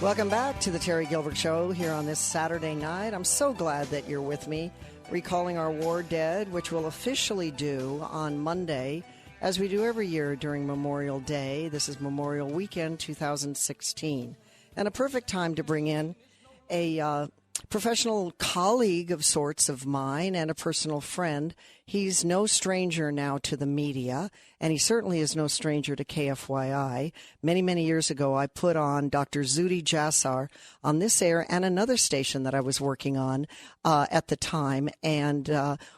Welcome back to the Terry Gilberg Show here on this Saturday night. I'm so glad that you're with me, recalling our war dead, which we'll officially do on Monday, as we do every year during Memorial Day. This is Memorial Weekend 2016, and a perfect time to bring in a professional colleague of sorts of mine and a personal friend. He's no stranger now to the media, and he certainly is no stranger to KFYI. Many, many years ago, I put on Dr. Zuhdi Jasser on this air and another station that I was working on at the time, and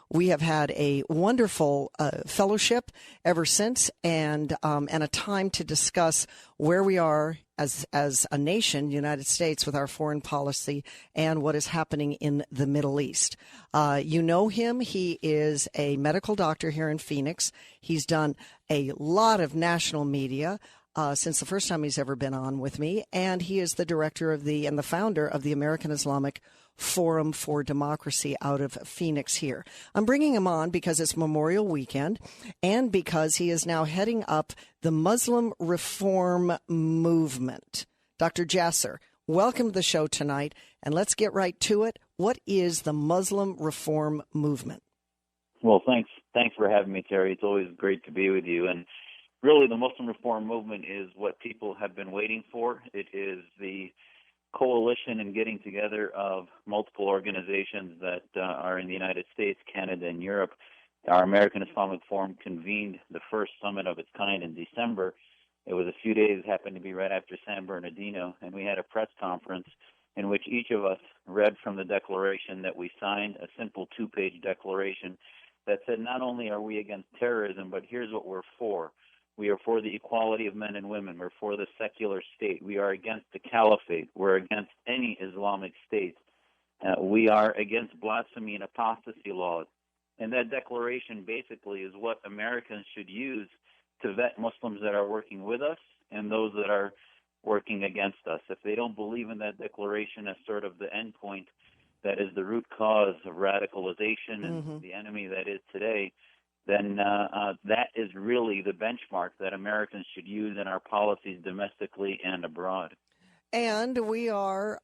we have had a wonderful fellowship ever since, and a time to discuss where we are as a nation, United States, with our foreign policy and what is happening in the Middle East. You know him. He is a medical doctor here in Phoenix. He's done a lot of national media since the first time he's ever been on with me, and he is the director of and the founder of the American Islamic Forum for Democracy out of Phoenix here. I'm bringing him on because it's Memorial Weekend and because he is now heading up the Muslim Reform Movement. Dr. Jasser, welcome to the show tonight, and let's get right to it. What is the Muslim Reform Movement? Well, thanks for having me, Terry. It's always great to be with you. And really, the Muslim Reform Movement is what people have been waiting for. It is the coalition and getting together of multiple organizations that are in the United States, Canada, and Europe. Our American Islamic Forum convened the first summit of its kind in December. It was a few days, happened to be right after San Bernardino, and we had a press conference in which each of us read from the declaration that we signed, a simple 2-page declaration that said not only are we against terrorism, but here's what we're for. We are for the equality of men and women. We're for the secular state. We are against the caliphate. We're against any Islamic state. We are against blasphemy and apostasy laws. And that declaration basically is what Americans should use to vet Muslims that are working with us and those that are working against us. If they don't believe in that declaration as sort of the end point that is the root cause of radicalization and the enemy that is today, then that is really the benchmark that Americans should use in our policies domestically and abroad. And we are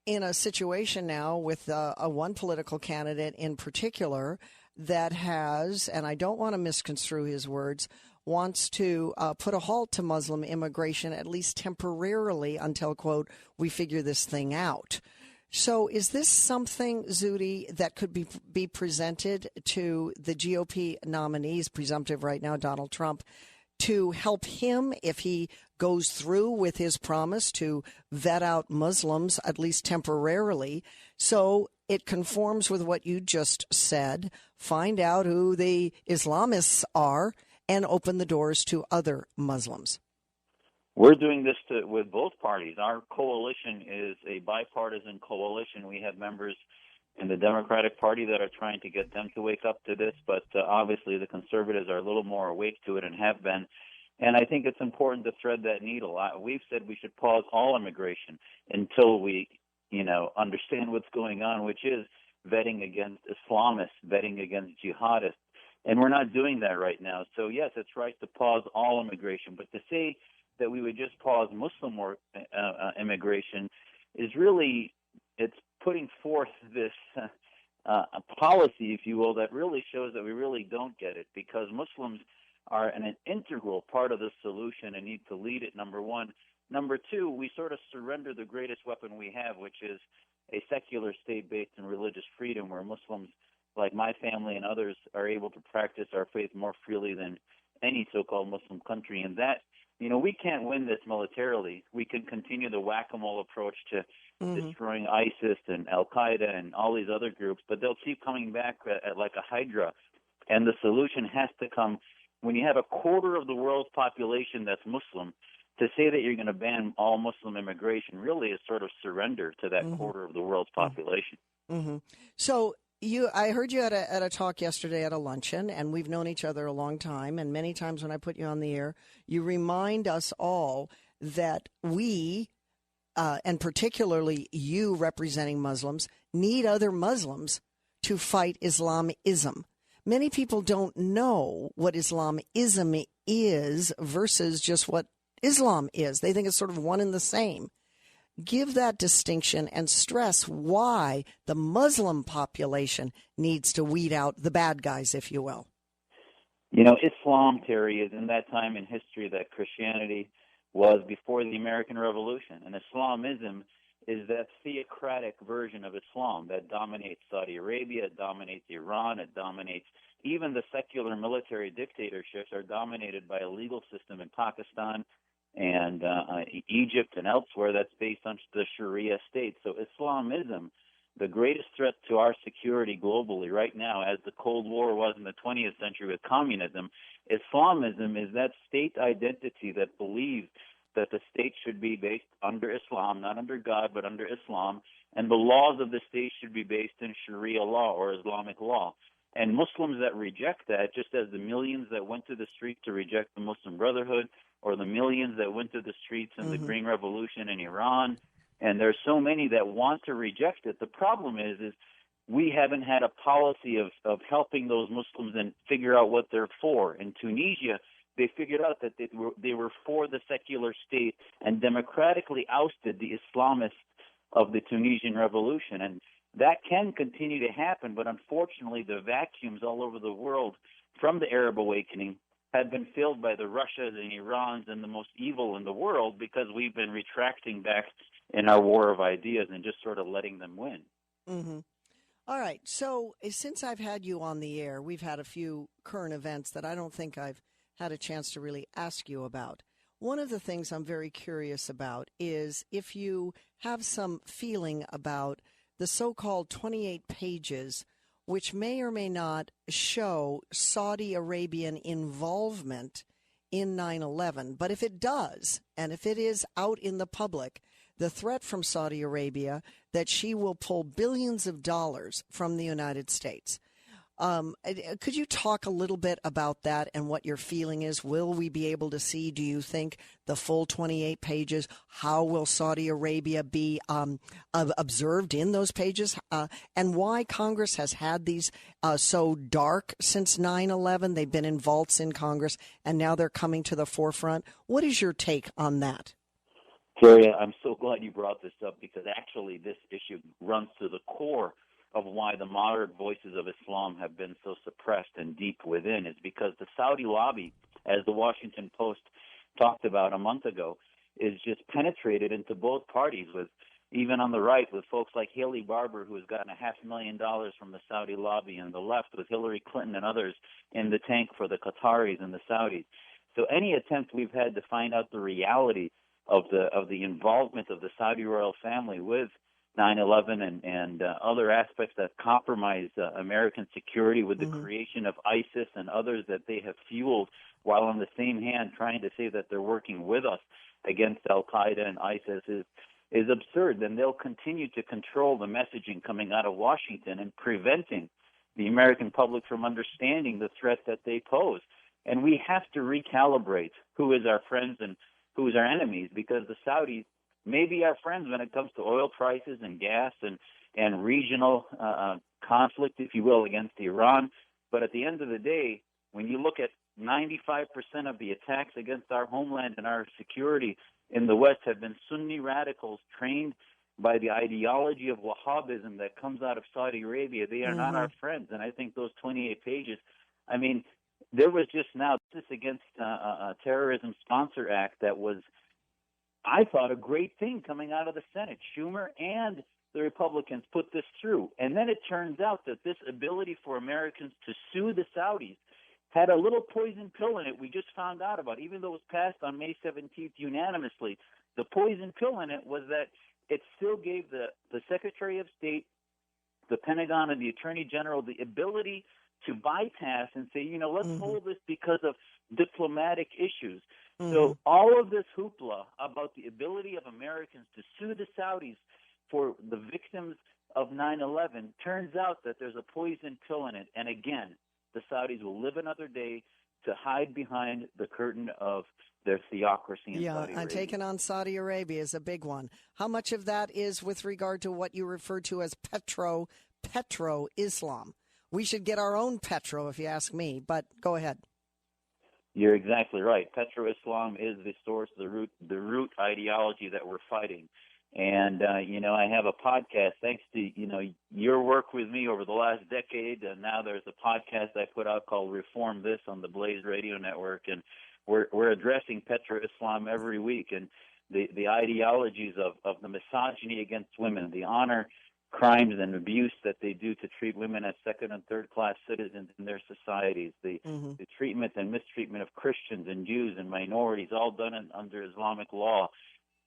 in a situation now with one political candidate in particular that has, and I don't want to misconstrue his words, wants to put a halt to Muslim immigration, at least temporarily, until, quote, we figure this thing out. So is this something, Zuhdi, that could be presented to the GOP nominees, presumptive right now, Donald Trump, to help him if he goes through with his promise to vet out Muslims, at least temporarily, so it conforms with what you just said, find out who the Islamists are, and open the doors to other Muslims? We're doing this with both parties. Our coalition is a bipartisan coalition. We have members in the Democratic Party that are trying to get them to wake up to this, but obviously the conservatives are a little more awake to it and have been. And I think it's important to thread that needle. We've said we should pause all immigration until we, understand what's going on, which is vetting against Islamists, vetting against jihadists. And we're not doing that right now. So, yes, it's right to pause all immigration, but to say that we would just pause Muslim immigration is really, it's putting forth this a policy, if you will, that really shows that we really don't get it, because Muslims are an integral part of the solution and need to lead it, number one. Number two, we sort of surrender the greatest weapon we have, which is a secular state based in religious freedom, where Muslims, like my family and others, are able to practice our faith more freely than any so-called Muslim country. And that, we can't win this militarily. We can continue the whack-a-mole approach to destroying ISIS and Al-Qaeda and all these other groups, but they'll keep coming back like a hydra. And the solution has to come when you have a quarter of the world's population that's Muslim. To say that you're going to ban all Muslim immigration really is sort of surrender to that quarter of the world's population. So I heard you at a talk yesterday at a luncheon, and we've known each other a long time, and many times when I put you on the air, you remind us all that we, and particularly you representing Muslims, need other Muslims to fight Islamism. Many people don't know what Islamism is versus just what Islam is. They think it's sort of one and the same. Give that distinction and stress why the Muslim population needs to weed out the bad guys, if you will. Islam, Terry, is in that time in history that Christianity was before the American Revolution. And Islamism is that theocratic version of Islam that dominates Saudi Arabia, it dominates Iran, it dominates even the secular military dictatorships are dominated by a legal system in Pakistan and Egypt and elsewhere that's based on the Sharia state. So Islamism, the greatest threat to our security globally right now, as the Cold War was in the 20th century with communism, Islamism is that state identity that believes that the state should be based under Islam, not under God, but under Islam, and the laws of the state should be based in Sharia law or Islamic law. And Muslims that reject that, just as the millions that went to the street to reject the Muslim Brotherhood, or the millions that went to the streets in the Green Revolution in Iran, and there's so many that want to reject it. The problem is we haven't had a policy of helping those Muslims and figure out what they're for. In Tunisia, they figured out that they were for the secular state and democratically ousted the Islamists of the Tunisian Revolution. And that can continue to happen, but unfortunately the vacuums all over the world from the Arab awakening had been filled by the Russias and Irans and the most evil in the world because we've been retracting back in our war of ideas and just sort of letting them win. Mm-hmm. All right. So since I've had you on the air, we've had a few current events that I don't think I've had a chance to really ask you about. One of the things I'm very curious about is if you have some feeling about the so-called 28 pages which may or may not show Saudi Arabian involvement in 9/11. But if it does, and if it is out in the public, the threat from Saudi Arabia that she will pull billions of dollars from the United States. Could you talk a little bit about that and what your feeling is? Will we be able to see, do you think, the full 28 pages? How will Saudi Arabia be observed in those pages? And why Congress has had these so dark since 9/11? They've been in vaults in Congress, and now they're coming to the forefront. What is your take on that? Terry, I'm so glad you brought this up because actually this issue runs to the core of why the moderate voices of Islam have been so suppressed and deep within is because the Saudi lobby, as the Washington Post talked about a month ago, is just penetrated into both parties with, even on the right, with folks like Haley Barbour, who has gotten $500,000 from the Saudi lobby, and the left with Hillary Clinton and others in the tank for the Qataris and the Saudis. So any attempt we've had to find out the reality of the involvement of the Saudi royal family with 9/11 and other aspects that compromise American security with the creation of ISIS and others that they have fueled, while on the same hand trying to say that they're working with us against Al-Qaeda and ISIS is absurd. Then they'll continue to control the messaging coming out of Washington and preventing the American public from understanding the threat that they pose. And we have to recalibrate who is our friends and who is our enemies, because the Saudis may be our friends when it comes to oil prices and gas and regional conflict, if you will, against Iran. But at the end of the day, when you look at 95% of the attacks against our homeland and our security in the West have been Sunni radicals trained by the ideology of Wahhabism that comes out of Saudi Arabia. They are not our friends. And I think those 28 pages, I mean, there was just now this against a terrorism sponsor act that was, I thought, a great thing coming out of the Senate. Schumer and the Republicans put this through. And then it turns out that this ability for Americans to sue the Saudis had a little poison pill in it we just found out about. Even though it was passed on May 17th unanimously, the poison pill in it was that it still gave the Secretary of State, the Pentagon, and the Attorney General the ability to bypass and say, let's hold this because of diplomatic issues. So all of this hoopla about the ability of Americans to sue the Saudis for the victims of 9/11 turns out that there's a poison pill in it. And again, the Saudis will live another day to hide behind the curtain of their theocracy in Saudi Arabia. And taking on Saudi Arabia is a big one. How much of that is with regard to what you refer to as petro-Islam? We should get our own petro, if you ask me, but go ahead. You're exactly right. Petro-Islam is the source, the root ideology that we're fighting. And, I have a podcast thanks to, your work with me over the last decade. And now there's a podcast I put out called Reform This on the Blaze Radio Network. And we're addressing Petro-Islam every week. And the ideologies of the misogyny against women, the honor crimes and abuse that they do to treat women as second and third class citizens in their societies, the treatment and mistreatment of Christians and Jews and minorities, all done under Islamic law.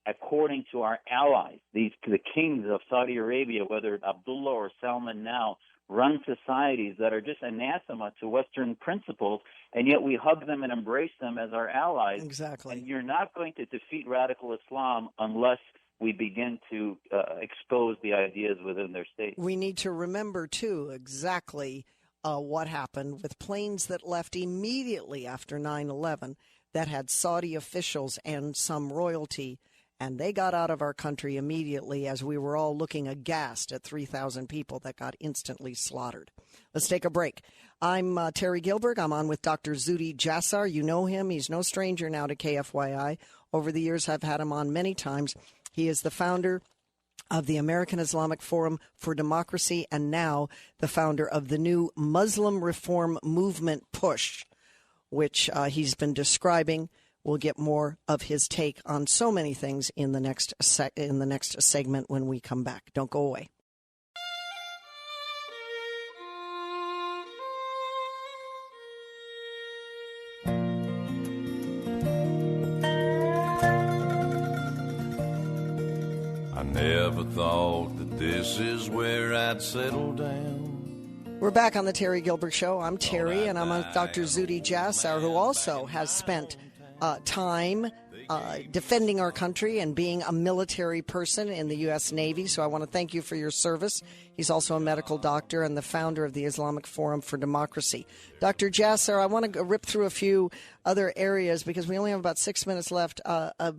According to our allies, the kings of Saudi Arabia, whether Abdullah or Salman now, run societies that are just anathema to Western principles, and yet we hug them and embrace them as our allies. Exactly. And you're not going to defeat radical Islam unless we begin to expose the ideas within their state. We need to remember, too, exactly what happened with planes that left immediately after 9/11 that had Saudi officials and some royalty, and they got out of our country immediately as we were all looking aghast at 3,000 people that got instantly slaughtered. Let's take a break. I'm Terry Gilberg. I'm on with Dr. Zuhdi Jasser. You know him. He's no stranger now to KFYI. Over the years, I've had him on many times. He is the founder of the American Islamic Forum for Democracy and now the founder of the new Muslim Reform Movement Push, which he's been describing. We'll get more of his take on so many things in the next segment when we come back. Don't go away. I never thought that this is where I'd settle down. We're back on the Terry Gilberg Show. I'm Terry, and I'm with Dr. Zuhdi Jasser, who also has spent time defending our country and being a military person in the U.S. Navy. So I want to thank you for your service. He's also a medical doctor and the founder of the Islamic Forum for Democracy. Dr. Jasser, I want to rip through a few other areas because we only have about 6 minutes left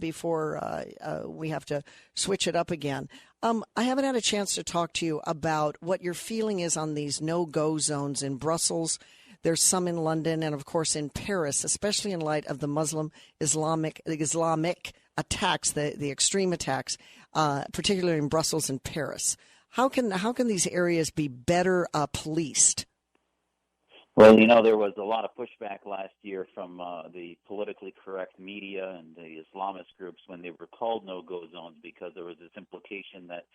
before we have to switch it up again. I haven't had a chance to talk to you about what your feeling is on these no-go zones in Brussels. There's some in London and, of course, in Paris, especially in light of the Muslim Islamic attacks, the extreme attacks, particularly in Brussels and Paris. How can these areas be better policed? Well, there was a lot of pushback last year from the politically correct media and the Islamist groups when they were called no-go zones because there was this implication that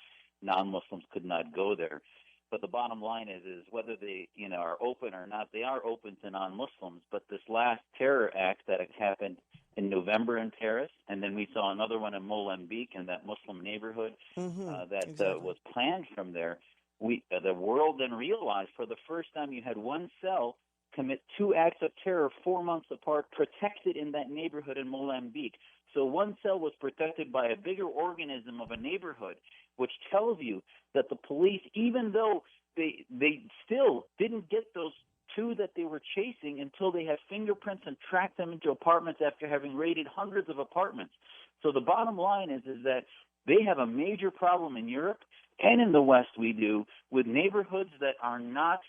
non-Muslims could not go there. But the bottom line is whether they, are open or not, they are open to non-Muslims. But this last terror act that happened in November in Paris, and then we saw another one in Molenbeek in that Muslim neighborhood was planned from there. The world then realized for the first time you had one cell commit two acts of terror 4 months apart, protected in that neighborhood in Molenbeek. So one cell was protected by a bigger organism of a neighborhood, which tells you that the police, even though they still didn't get those two that they were chasing until they had fingerprints and tracked them into apartments after having raided hundreds of apartments. So the bottom line is that they have a major problem in Europe and in the West we do with neighborhoods that are not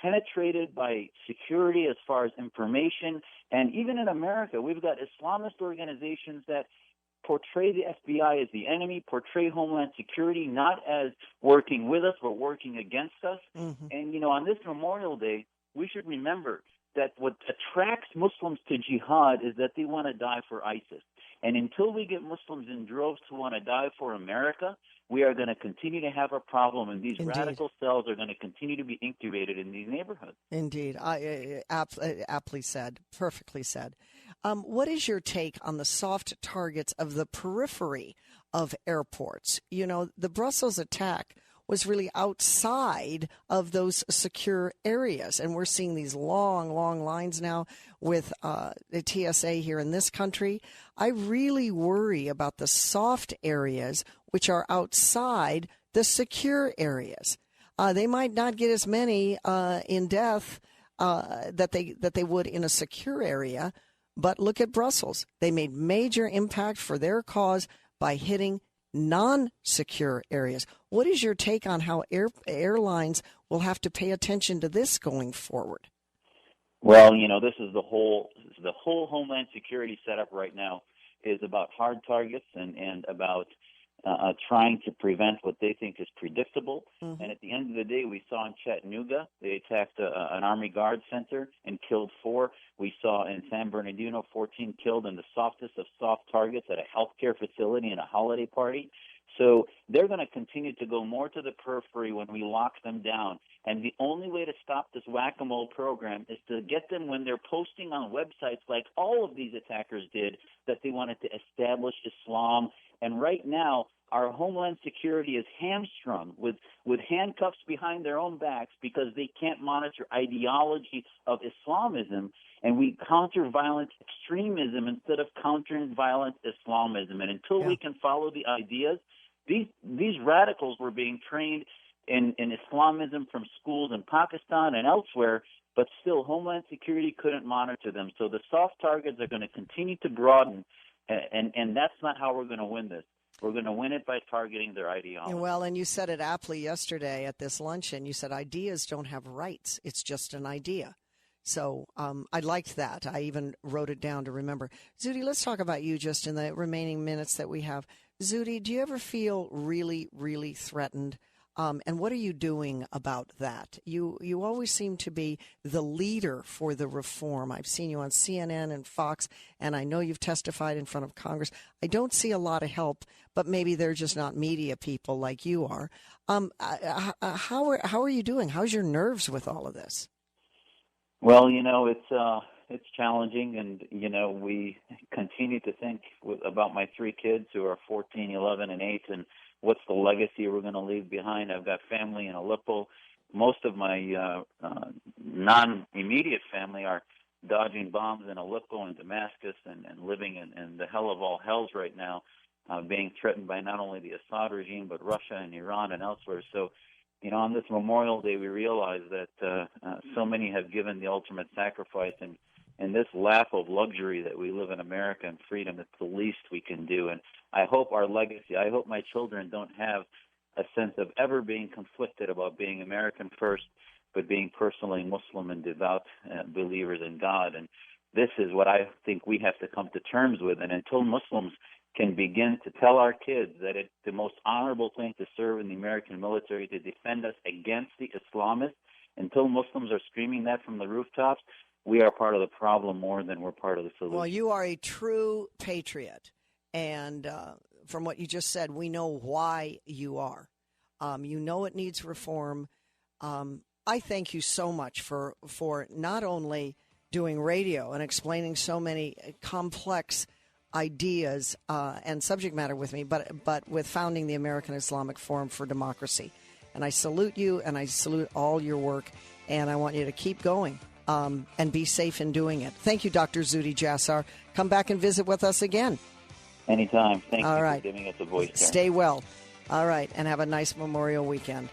penetrated by security as far as information. And even in America, we've got Islamist organizations that portray the FBI as the enemy, portray Homeland Security not as working with us, but working against us. Mm-hmm. And, on this Memorial Day, we should remember that what attracts Muslims to jihad is that they want to die for ISIS. And until we get Muslims in droves who want to die for America, we are going to continue to have a problem, and these radical cells are going to continue to be incubated in these neighborhoods. Indeed. Aptly said. Perfectly said. What is your take on the soft targets of the periphery of airports? The Brussels attack was really outside of those secure areas, and we're seeing these long lines now with the TSA here in this country. I really worry about the soft areas which are outside the secure areas. They might not get as many in death that they would in a secure area, but look at Brussels. They made major impact for their cause by hitting non-secure areas. What is your take on how airlines will have to pay attention to this going forward? Well, this is the whole Homeland Security setup right now is about hard targets and about trying to prevent what they think is predictable. Mm-hmm. And at the end of the day, we saw in Chattanooga, they attacked an Army Guard center and killed 4. We saw in San Bernardino 14 killed in the softest of soft targets at a healthcare facility and a holiday party. So they're going to continue to go more to the periphery when we lock them down. And the only way to stop this whack-a-mole program is to get them when they're posting on websites like all of these attackers did that they wanted to establish Islam. And right now, our Homeland Security is hamstrung with handcuffs behind their own backs because they can't monitor ideology of Islamism, and we counter violent extremism instead of countering violent Islamism. And until we can follow the ideas, these radicals were being trained in Islamism from schools in Pakistan and elsewhere, but still Homeland Security couldn't monitor them. So the soft targets are going to continue to broaden, and that's not how we're going to win this. We're going to win it by targeting their ideology. Well, and you said it aptly yesterday at this luncheon. You said ideas don't have rights. It's just an idea. So I liked that. I even wrote it down to remember. Zuhdi, let's talk about you just in the remaining minutes that we have. Zuhdi, do you ever feel really, really threatened? And what are you doing about that? You always seem to be the leader for the reform. I've seen you on CNN and Fox, and I know you've testified in front of Congress. I don't see a lot of help, but maybe they're just not media people like you are. How are you doing? How's your nerves with all of this? Well, it's challenging, and we continue to think about my 3 kids who are 14, 11, and 8, and what's the legacy we're going to leave behind. I've got family in Aleppo. Most of my non-immediate family are dodging bombs in Aleppo and Damascus and living in the hell of all hells right now, being threatened by not only the Assad regime but Russia and Iran and elsewhere. So, on this Memorial Day, we realize that so many have given the ultimate sacrifice, and this lap of luxury that we live in America and freedom, it's the least we can do. And I hope our legacy, I hope my children don't have a sense of ever being conflicted about being American first, but being personally Muslim and devout believers in God. And this is what I think we have to come to terms with. And until Muslims can begin to tell our kids that it's the most honorable thing to serve in the American military, to defend us against the Islamists, until Muslims are screaming that from the rooftops, we are part of the problem more than we're part of the solution. Well, you are a true patriot. And from what you just said, we know why you are. It needs reform. I thank you so much for not only doing radio and explaining so many complex ideas and subject matter with me, but with founding the American Islamic Forum for Democracy. And I salute you, and I salute all your work, and I want you to keep going and be safe in doing it. Thank you, Dr. Zuhdi Jasser. Come back and visit with us again. Anytime. Thank you for giving us a voice. Stay well. All right, and have a nice Memorial weekend.